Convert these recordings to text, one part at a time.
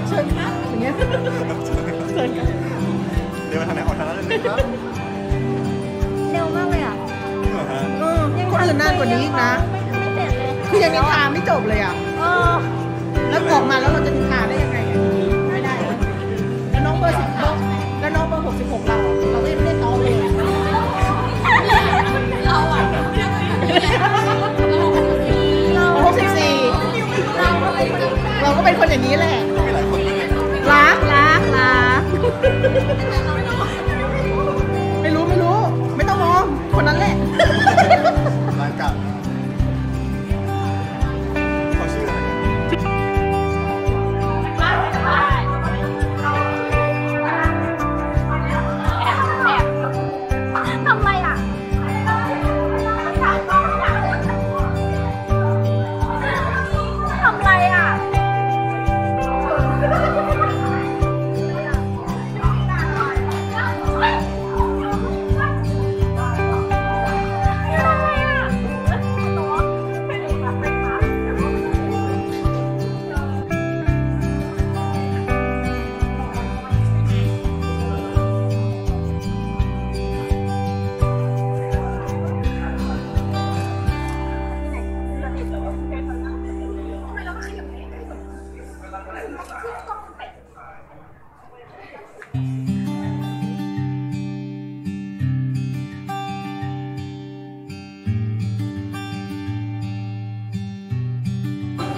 เชิญครับอย่างเงี้ยเชิญครับเดี๋ยวมาทางไหนออกทางนั้นเลยครับเร็วมากเลยอ่ะคนอื่นนานกว่านี้อีกนะไม่เสร็จเลยคือยังนินทาไม่จบเลยอ่ะแล้วออกมาแล้วเราจะนินทาได้ยังไงไม่ได้แล้วน้องเบอร์16แล้วน้องเบอร์66เราก็ยังไม่ได้ต่อเลยเราอ่ะเราก็เป็นคนอย่างนี้แหละรักไม่รู้ไม่ต้องมองคนนั้นแหละร้านกับเขาชื่ออะไรทำไมอ่ะทำไรอ่ะ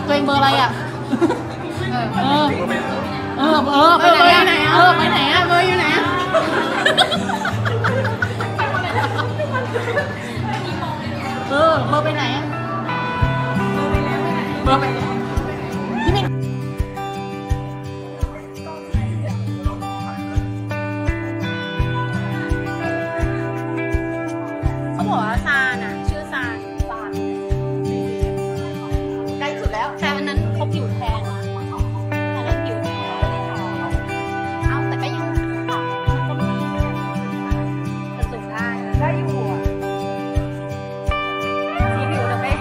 ตัวเองเบอร์อะไรอ่ะไปไหนอ่ะไปไหนอ่ะเบอร์อยู่ไหนอ่ะเบอร์ไปไหนอ่ะเบอร์ไปพี่มินเขาบอกว่าซานอ่ะชื่อซานใกล้สุดแล้วแต่อันนั้นเขาผิวแทนนะอันนั้นผิวแทนเอาแต่ก็ยังปรับมันก็มีจะสูงได้อยู่อ่ะสีผิวจะไม่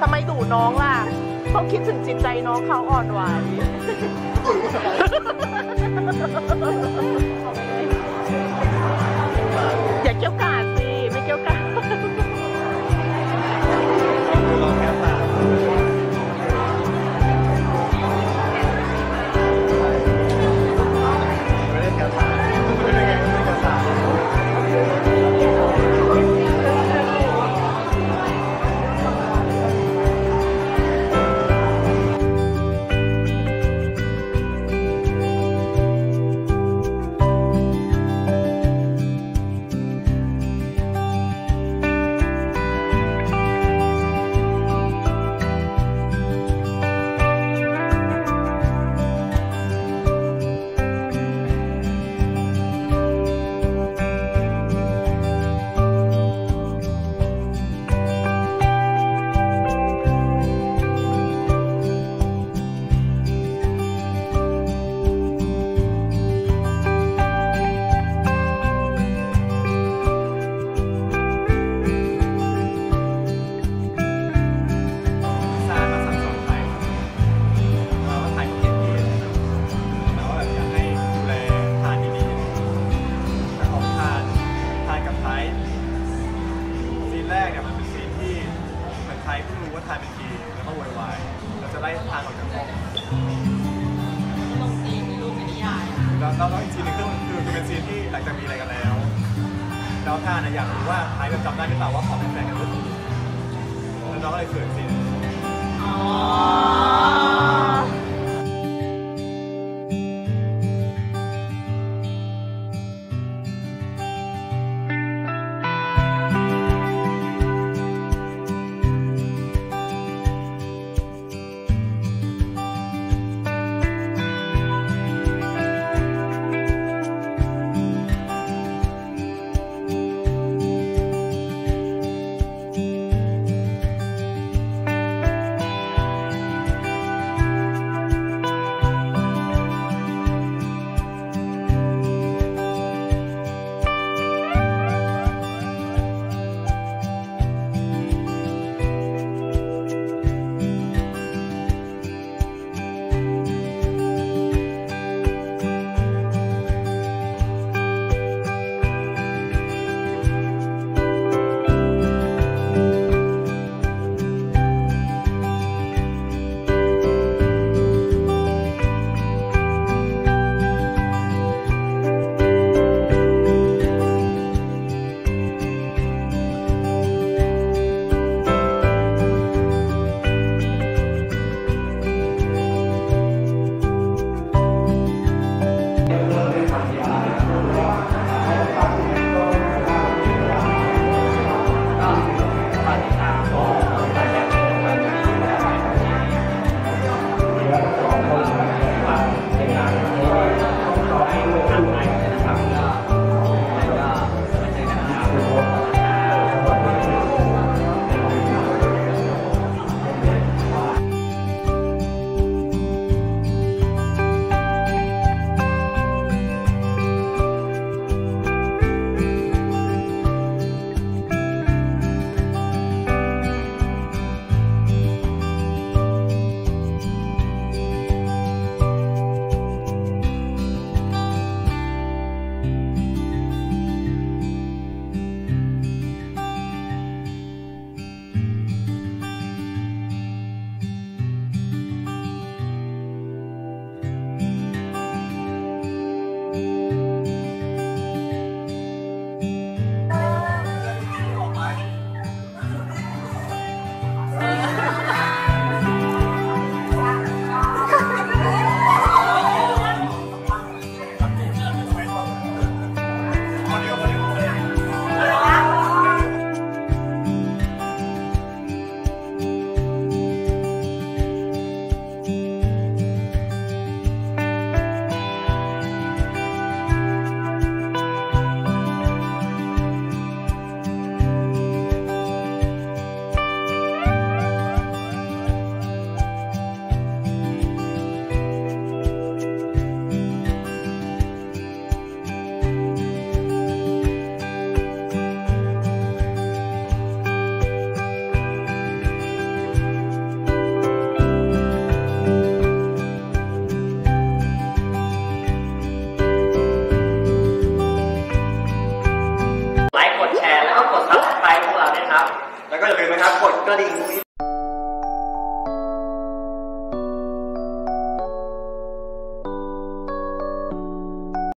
ทำไมดุน้องล่ะต้องคิดถึงจิตใจน้องเขาอ่อนไหว เกี่ยวกาดสิไม่เกี่ยวกาด คือเราแค่ผ่านไม่ได้แค่ผ่านไม่ได้ไงไม่ได้แค่ผ่าน ทรายมาสั่งสอนไทยเราก็ถ่ายเก็บเองแล้วแบบอยากให้ดูแลทานดีๆแต่ของทานกับไทยซีนแรกเนี่ยมันเป็นซีนที่เหมือนไทยเพิ่งรู้ว่าทานเป็นกีแล้วก็โวยวายเราจะไล่ทานออกจากห้องแล้วอีกซีนหนึงคือเป็นซีนที่หลังจากมีอะไรกันแล้วทานอยากรู้ว่าไทยจำได้หรือเปล่าว่าขอเป็นแฟนกันหรือเปล่าแล้วน้องก็เลยเขินซีน อ๋อ อย่าลืมนะครับกดกระดิ่ง